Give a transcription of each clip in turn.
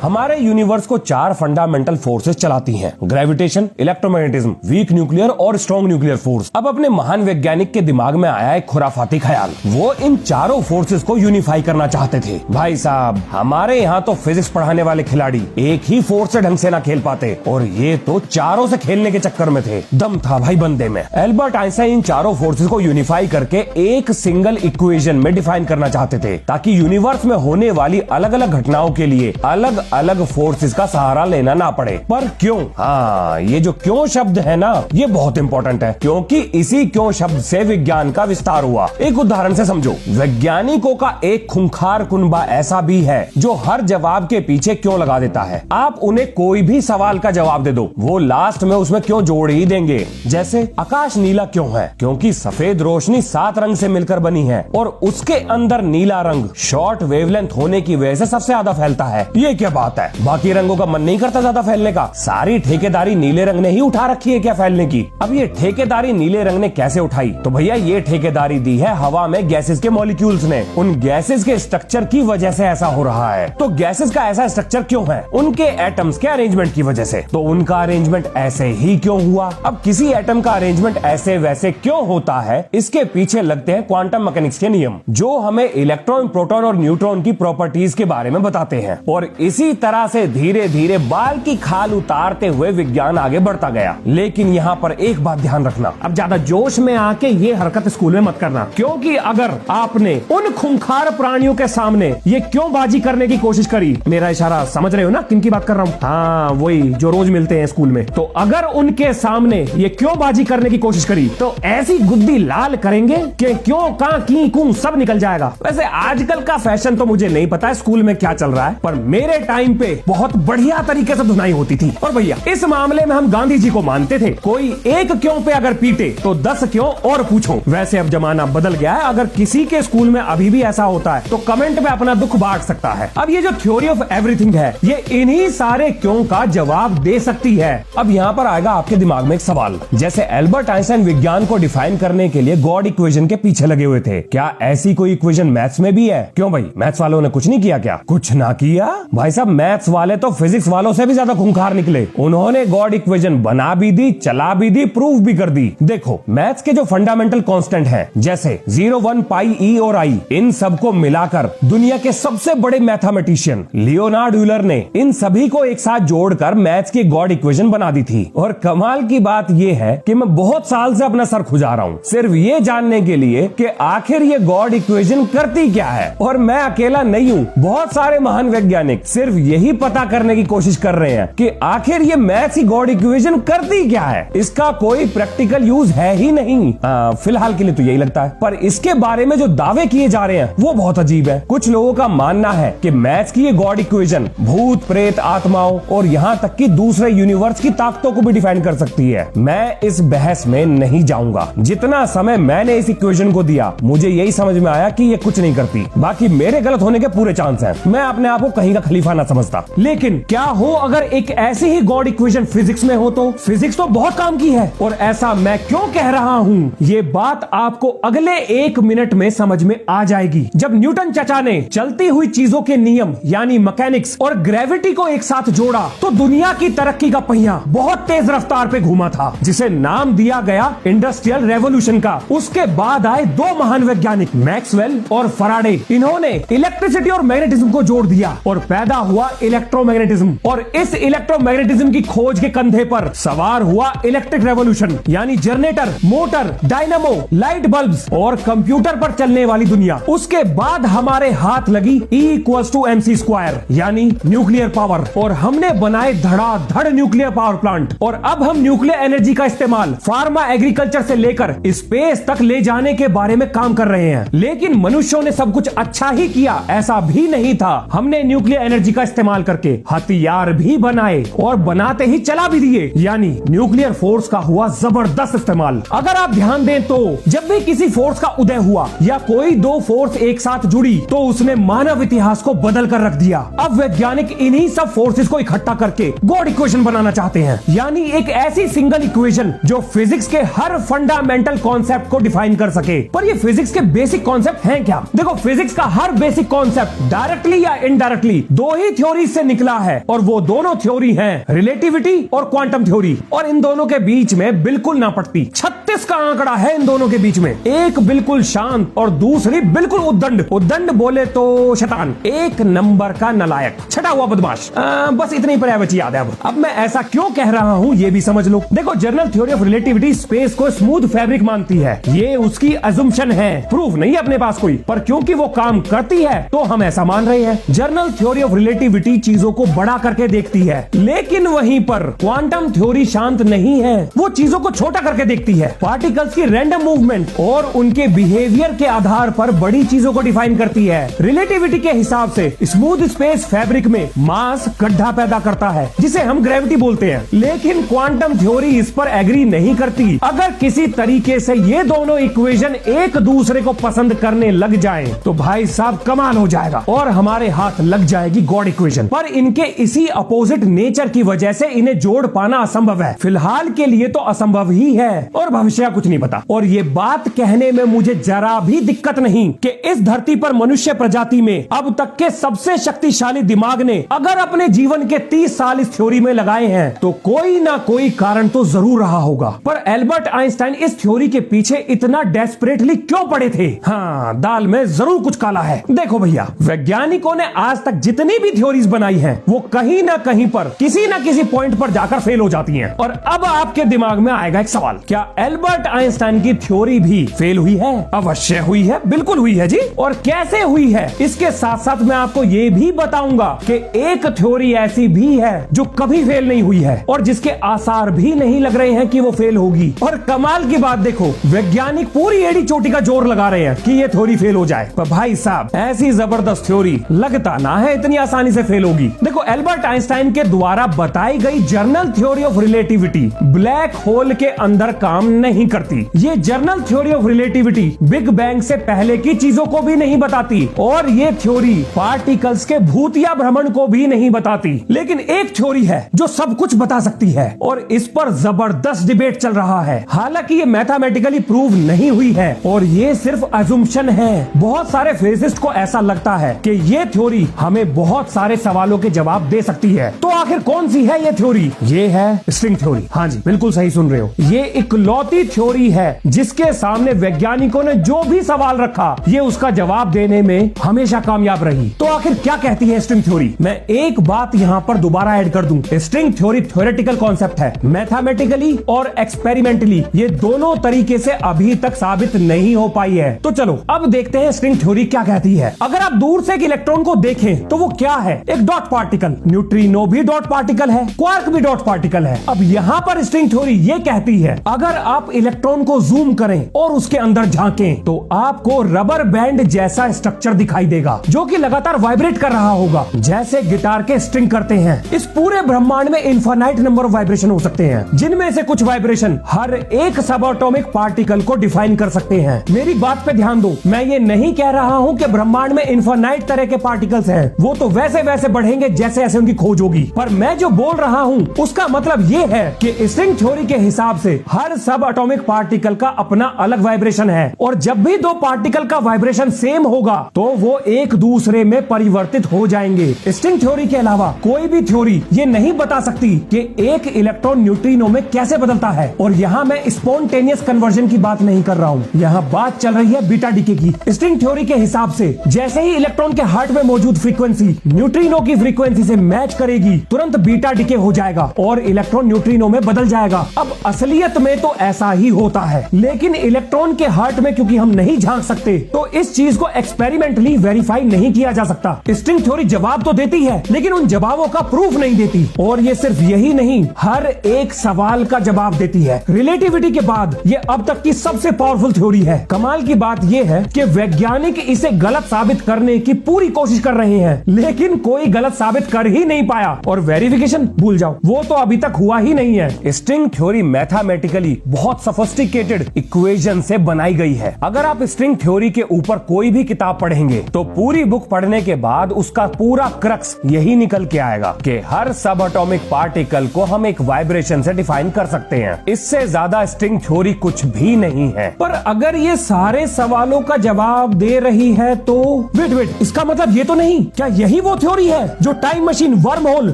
हमारे यूनिवर्स को 4 fundamental forces चलाती हैं, ग्रेविटेशन, इलेक्ट्रोमैग्नेटिज्म, वीक न्यूक्लियर और स्ट्रॉन्ग न्यूक्लियर फोर्स। अब अपने महान वैज्ञानिक के दिमाग में आया एक खुराफाती ख्याल, वो इन चारों फोर्सेस को यूनिफाई करना चाहते थे। भाई साहब, हमारे यहाँ तो फिजिक्स पढ़ाने वाले खिलाड़ी एक ही फोर्स से ढंग से ना खेल पाते, और ये तो चारों से खेलने के चक्कर में थे। दम था भाई बंदे में। एल्बर्ट आइंस्टाइन इन चारों फोर्सेस को यूनिफाई करके एक सिंगल इक्वेशन में डिफाइन करना चाहते थे, ताकि यूनिवर्स में होने वाली अलग अलग घटनाओं के लिए अलग अलग फोर्सेस का सहारा लेना ना पड़े। पर क्यों? हाँ, ये जो क्यों शब्द है ना, ये बहुत इंपॉर्टेंट है, क्योंकि इसी क्यों शब्द से विज्ञान का विस्तार हुआ। एक उदाहरण से समझो। वैज्ञानिकों का एक खूंखार कुनबा ऐसा भी है जो हर जवाब के पीछे क्यों लगा देता है। आप उन्हें कोई भी सवाल का जवाब दे दो, वो लास्ट में उसमें क्यों जोड़ ही देंगे। जैसे आकाश नीला क्यों है? क्योंकि सफेद रोशनी 7 रंग से मिलकर बनी है, और उसके अंदर नीला रंग शॉर्ट वेवलेंथ होने की वजह से सबसे ज्यादा फैलता है। ये क्या बात है? बाकी रंगों का मन नहीं करता ज्यादा फैलने का? सारी ठेकेदारी नीले रंग ने ही उठा रखी है क्या फैलने की? अब ये ठेकेदारी नीले रंग ने कैसे उठाई? तो भैया ये ठेकेदारी दी है हवा में गैसेस के मॉलिक्यूल्स ने। उन गैसेस के स्ट्रक्चर की वजह से ऐसा हो रहा है। तो गैसेस का ऐसा स्ट्रक्चर क्यों है? उनके एटम्स के अरेंजमेंट की वजह से। तो उनका अरेंजमेंट ऐसे ही क्यों हुआ? अब किसी एटम का अरेंजमेंट ऐसे वैसे क्यों होता है, इसके पीछे लगते हैं क्वांटम मैकेनिक्स के नियम, जो हमें इलेक्ट्रॉन, प्रोटॉन और न्यूट्रॉन की प्रॉपर्टीज के बारे में बताते हैं। और इसी तरह से धीरे धीरे बाल की खाल उतारते हुए विज्ञान आगे बढ़ता गया। लेकिन यहाँ पर एक बात ध्यान रखना, अब ज्यादा जोश में आके ये हरकत स्कूल में मत करना, क्योंकि अगर आपने उन खूंखार प्राणियों के सामने ये क्यों बाजी करने की कोशिश करी, मेरा इशारा समझ रहे हो ना किन की बात कर रहा हूँ? हाँ, वही जो रोज मिलते हैं स्कूल में। तो अगर उनके सामने ये क्यों बाजी करने की कोशिश करी, तो ऐसी गुद्दी लाल करेंगे कि क्यों, कहां, की, कूं सब निकल जाएगा। वैसे आजकल का फैशन तो मुझे नहीं पता है स्कूल में क्या चल रहा है, पर मेरे टाइम पे बहुत बढ़िया तरीके से धुनाई होती थी। और भैया इस मामले में हम गांधी जी को मानते थे। कोई एक क्यों पे अगर पीटे तो 10 क्यों और पूछो। वैसे अब जमाना बदल गया है, अगर किसी के स्कूल में अभी भी ऐसा होता है तो कमेंट में अपना दुख बांट सकता है। अब ये जो थ्योरी ऑफ एवरीथिंग है, ये इन्हीं सारे क्यों का जवाब दे सकती है। अब यहाँ पर आएगा आपके दिमाग में एक सवाल, जैसे एल्बर्ट आइंस्टाइन विज्ञान को डिफाइन करने के लिए गॉड इक्वेशन के पीछे लगे हुए थे, क्या ऐसी कोई इक्वेशन मैथ्स में भी है? क्यों भाई, मैथ्स वालों ने कुछ नहीं किया क्या? कुछ ना किया भाई साहब, मैथ्स वाले तो फिजिक्स वालों से भी ज्यादा खूंखार निकले। उन्होंने गॉड इक्वेशन बना भी दी, चला भी दी, प्रूव भी कर दी। देखो, मैथ्स के जो फंडामेंटल कांस्टेंट हैं, जैसे 0, 1, पाई, ई और आई, इन सबको मिलाकर दुनिया के सबसे बड़े मैथमेटिशियन लियोनार्ड यूलर ने इन सभी को एक साथ जोड़कर मैथ्स की गॉड इक्वेशन बना दी थी। और कमाल की बात यह है कि मैं बहुत साल से अपना सर खुजा रहा हूँ सिर्फ ये जानने के लिए कि आखिर ये गॉड इक्वेशन करती क्या है। और मैं अकेला नहीं हूँ, बहुत सारे महान वैज्ञानिक सिर्फ यही पता करने की कोशिश कर रहे हैं कि आखिर ये मैथ्स की गॉड इक्वेशन करती क्या है। इसका कोई प्रैक्टिकल यूज है ही नहीं, फिलहाल के लिए तो यही लगता है। पर इसके बारे में जो दावे किए जा रहे हैं वो बहुत अजीब है। कुछ लोगों का मानना है कि मैथ्स की ये गॉड इक्वेशन भूत, प्रेत, आत्माओं और यहाँ तक कि दूसरे यूनिवर्स की ताकतों को भी डिफाइन कर सकती है। मैं इस बहस में नहीं जाऊंगा। जितना समय मैंने इस इक्वेशन को दिया, मुझे यही समझ में आया कि ये कुछ नहीं करती। बाकी मेरे गलत होने के पूरे चांस हैं। मैं अपने आप को कहीं का खलीफा ना समझता। लेकिन क्या हो अगर एक ऐसी ही गॉड इक्वेशन फिजिक्स में हो? तो फिजिक्स तो बहुत काम की है। और ऐसा मैं क्यों कह रहा हूँ, ये बात आपको अगले 1 मिनट में समझ में आ जाएगी। जब न्यूटन चाचा ने चलती हुई चीजों के नियम यानी मैकेनिक्स और ग्रेविटी को एक साथ जोड़ा, तो दुनिया की तरक्की का पहिया बहुत तेज रफ्तार पे घूमा था, जिसे नाम दिया गया इंडस्ट्रियल रेवोल्यूशन का। उसके बाद आए 2 महान वैज्ञानिक, मैक्सवेल और फराडे। इन्होंने इलेक्ट्रिसिटी और मैग्नेटिज्म को जोड़ दिया और पैदा हुआ इलेक्ट्रोमैग्नेटिज्म। और इस इलेक्ट्रोमैग्नेटिज्म की खोज के कंधे पर सवार हुआ इलेक्ट्रिक रेवोल्यूशन, यानी generator, motor, dynamo, light bulbs और कंप्यूटर पर चलने वाली दुनिया। उसके बाद हमारे हाथ लगी E=mc², यानी न्यूक्लियर पावर, और हमने बनाए धड़ाधड़ न्यूक्लियर पावर प्लांट। और अब हम न्यूक्लियर एनर्जी का इस्तेमाल फार्मा, एग्रीकल्चर से लेकर स्पेस तक ले जाने के बारे में काम कर रहे हैं। लेकिन मनुष्यों ने सब कुछ अच्छा ही किया, ऐसा भी नहीं था। हमने न्यूक्लियर एनर्जी का इस्तेमाल करके हथियार भी बनाए और बनाते ही चला भी दिए, यानी न्यूक्लियर फोर्स का हुआ जबरदस्त इस्तेमाल। अगर आप ध्यान दें तो जब भी किसी फोर्स का उदय हुआ या कोई 2 फोर्स एक साथ जुड़ी, तो उसने मानव इतिहास को बदल कर रख दिया। अब वैज्ञानिक इन्हीं सब फोर्सेस को इकट्ठा करके गॉड इक्वेशन बनाना चाहते हैं, यानी एक ऐसी सिंगल इक्वेशन जो फिजिक्स के हर फंडामेंटल कॉन्सेप्ट को डिफाइन कर सके। पर ये फिजिक्स के बेसिक कॉन्सेप्ट हैं क्या? देखो, फिजिक्स का हर बेसिक कॉन्सेप्ट डायरेक्टली या इनडायरेक्टली 2 ही थ्योरी से निकला है और वो दोनों थ्योरी हैं रिलेटिविटी और क्वांटम थ्योरी। और इन दोनों के बीच में बिल्कुल ना पड़ती 36 का आंकड़ा है इन दोनों के बीच में। एक बिल्कुल शांत और दूसरी बिल्कुल उद्दंड। उद्दंड बोले तो शैतान, एक नंबर का नलायक, छटा हुआ बदमाश। बस इतनी पर्यायवाची याद है। अब मैं ऐसा क्यों कह रहा हूँ ये भी समझ लो। देखो, general theory of relativity space को स्मूथ फैब्रिक मानती है। ये उसकी अजम्पशन है, प्रूफ नहीं है अपने पास कोई, पर क्योंकि वो काम करती है तो हम ऐसा मान रहे हैं। जनरल थ्योरी ऑफ रिलेटिविटी चीजों को बड़ा करके देखती है, लेकिन वहीं पर क्वांटम थ्योरी शांत नहीं है, वो चीजों को छोटा करके देखती है। पार्टिकल्स की रैंडम मूवमेंट और उनके बिहेवियर के आधार पर बड़ी चीजों को डिफाइन करती है। रिलेटिविटी के हिसाब से स्मूथ स्पेस फैब्रिक में मास गड्ढा पैदा करता है जिसे हम ग्रेविटी बोलते हैं, लेकिन क्वांटम थ्योरी इस पर एग्री नहीं करती। अगर किसी तरीके से ये दोनों इक्वेशन एक दूसरे को पसंद करने लग जाएं, तो भाई साहब कमाल हो जाएगा और हमारे हाथ लग जाएगी गॉड इक्वेशन। पर इनके इसी अपोजिट नेचर की वजह से इन्हें जोड़ पाना असंभव है। फिलहाल के लिए तो असंभव ही है और भविष्य कुछ नहीं पता। और ये बात कहने में मुझे जरा भी दिक्कत नहीं कि इस धरती पर मनुष्य प्रजाति में अब तक के सबसे शक्तिशाली दिमाग ने अगर अपने जीवन के 30 साल इस थ्योरी में लगाए हैं तो कोई ना कोई कारण तो जरूर रहा होगा। पर एल्बर्ट आइंस्टाइन इस थ्योरी के पीछे इतना डेस्परेटली क्यों पड़े थे? हाँ, दाल में जरूर कुछ काला है। देखो भैया, वैज्ञानिकों ने आज तक जितनी भी थ्योरीज बनाई हैं, वो कहीं ना कहीं पर किसी ना किसी पॉइंट पर जाकर फेल हो जाती हैं। और अब आपके दिमाग में आएगा एक सवाल, क्या एल्बर्ट आइंस्टाइन की थ्योरी भी फेल हुई है? अवश्य हुई है, बिल्कुल हुई है जी। और कैसे हुई है, इसके साथ साथ मैं आपको ये भी बताऊंगा कि एक थ्योरी ऐसी भी है जो कभी फेल नहीं हुई है और जिसके आसार भी नहीं लग रहे हैं कि वो फेल होगी। और कमाल की बात देखो, वैज्ञानिक पूरी एड़ी चोटी का जोर लगा रहे हैं कि ये थ्योरी फेल हो जाए। पर भाई साहब, ऐसी जबरदस्त थ्योरी लगता ना है इतनी आसानी से फेल होगी। देखो, एल्बर्ट आइंस्टाइन के द्वारा बताई गई general theory of relativity black hole के अंदर काम नहीं करती। ये general theory of relativity big bang से पहले की चीजों को भी नहीं बताती और ये थ्योरी पार्टिकल्स के भूतिया भ्रमण को भी नहीं बताती। लेकिन एक थ्योरी है जो सब कुछ बता सकती है और इस पर जबरदस्त डिबेट चल रहा है। हालांकि ये मैथमेटिकली प्रूव नहीं हुई है और ये सिर्फ अजम्पशन है। बहुत सारे फिजिसिस्ट को ऐसा लगता है कि ये थ्योरी हमें बहुत सारे सवालों के जवाब दे सकती है। तो आखिर कौन सी है ये थ्योरी? ये है स्ट्रिंग थ्योरी। हाँ जी, बिल्कुल सही सुन रहे हो। ये इकलौती थ्योरी है जिसके सामने वैज्ञानिकों ने जो भी सवाल रखा, ये उसका जवाब देने में हमेशा कामयाब रही। तो आखिर क्या कहती है स्ट्रिंग थ्योरी? मैं एक बात यहाँ पर दोबारा ऐड कर दूं। स्ट्रिंग थ्योरी थ्योरेटिकल कॉन्सेप्ट है। मैथमेटिकली और एक्सपेरिमेंटली ये दोनों तरीके से अभी तक साबित नहीं हो पाई है। तो चलो अब देखते हैं स्ट्रिंग थ्योरी क्या कहती है। अगर आप दूर से एक इलेक्ट्रॉन को देखें तो वो क्या है? एक डॉट पार्टिकल। न्यूट्रिनो भी डॉट पार्टिकल है, क्वार्क भी डॉट पार्टिकल है। अब यहाँ पर स्ट्रिंग थ्योरी ये कहती है, अगर आप इलेक्ट्रॉन को जूम करें और उसके अंदर झांकें तो आपको रबर बैंड जैसा स्ट्रक्चर दिखाई देगा जो कि लगातार वाइब्रेट कर रहा होगा, जैसे गिटार के स्ट्रिंग करते हैं। इस पूरे ब्रह्मांड में इनफाइनाइट नंबर ऑफ वाइब्रेशन हो सकते हैं, जिनमें से कुछ वाइब्रेशन हर एक सब एटॉमिक पार्टिकल को डिफाइन कर सकते हैं। मेरी बात पे ध्यान दो, मैं ये नहीं कह रहा हूँ कि ब्रह्मांड में इनफाइनाइट तरह के पार्टिकल्स हैं, वो तो वैसे वैसे बढ़ेंगे जैसे जैसे उनकी खोज होगी। पर मैं जो बोल रहा हूँ उसका मतलब ये है कि स्ट्रिंग थ्योरी के हिसाब से हर सब एटॉमिक पार्टिकल का अपना अलग वाइब्रेशन है और जब भी दो पार्टिकल का वाइब्रेशन सेम होगा तो वो एक दूसरे में परिवर्तित हो जाएंगे। स्ट्रिंग थ्योरी के अलावा कोई भी थ्योरी ये नहीं बता सकती कि एक इलेक्ट्रॉन न्यूट्रिनो में कैसे बदलता है। और यहाँ मैं स्पॉन्टेनियस कन्वर्जन की बात नहीं कर रहा हूँ, यहाँ बात चल रही है बीटा डीके की। स्ट्रिंग थ्योरी के हिसाब से जैसे ही इलेक्ट्रॉन के हार्ट में मौजूद फ्रीक्वेंसी न्यूट्रिनो की फ्रीक्वेंसी से मैच करेगी, तुरंत बीटा डीके हो जाएगा और इलेक्ट्रॉन न्यूट्रिनो में बदल जाएगा। अब असलियत में तो ऐसा ही होता है, लेकिन इलेक्ट्रॉन के हार्ट में क्योंकि हम नहीं झांक सकते तो इस चीज को एक्सपेरिमेंटली वेरीफाई नहीं किया जा सकता। स्ट्रिंग थ्योरी जवाब तो देती है लेकिन उन जवाबों का प्रूफ नहीं देती। और ये सिर्फ यही नहीं, हर एक सवाल का जवाब देती है। रिलेटिविटी के बाद ये अब तक की सबसे पावरफुल थ्योरी है। कमाल की बात यह है कि वैज्ञानिक इसे गलत साबित करने की पूरी कोशिश कर रहे हैं, लेकिन कोई गलत साबित कर ही नहीं पाया। और वेरिफिकेशन भूल जाओ, वो तो अभी तक हुआ ही नहीं है। स्ट्रिंग थ्योरी मैथमेटिकली बहुत सोफिस्टिकेटेड इक्वेशन से बनाई गई है। अगर आप स्ट्रिंग थ्योरी के ऊपर कोई भी किताब पढ़ेंगे तो पूरी बुक पढ़ने के बाद उसका पूरा क्रक्स यही निकल के आएगा कि हर सब एटॉमिक पार्टिकल को हम एक वाइब्रेशन से डिफाइन कर सकते हैं। इससे ज्यादा स्ट्रिंग थ्योरी कुछ भी नहीं है। पर अगर ये सारे सवालों का जवाब दे रही है तो वेट, इसका मतलब ये तो नहीं, क्या यही वो वो थ्योरी है जो time machine, worm hole,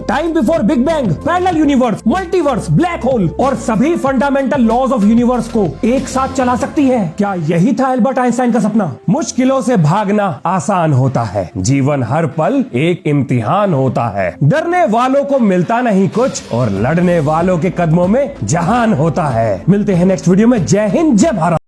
time before big bang, parallel universe, multiverse, black hole और सभी फंडामेंटल लॉज ऑफ यूनिवर्स को एक साथ चला सकती है। क्या यही था एल्बर्ट आइंस्टाइन का सपना? मुश्किलों से भागना आसान होता है, जीवन हर पल एक इम्तिहान होता है। डरने वालों को मिलता नहीं कुछ और लड़ने वालों के कदमों में जहान होता है। मिलते हैं नेक्स्ट वीडियो में। जय हिंद, जय भारत।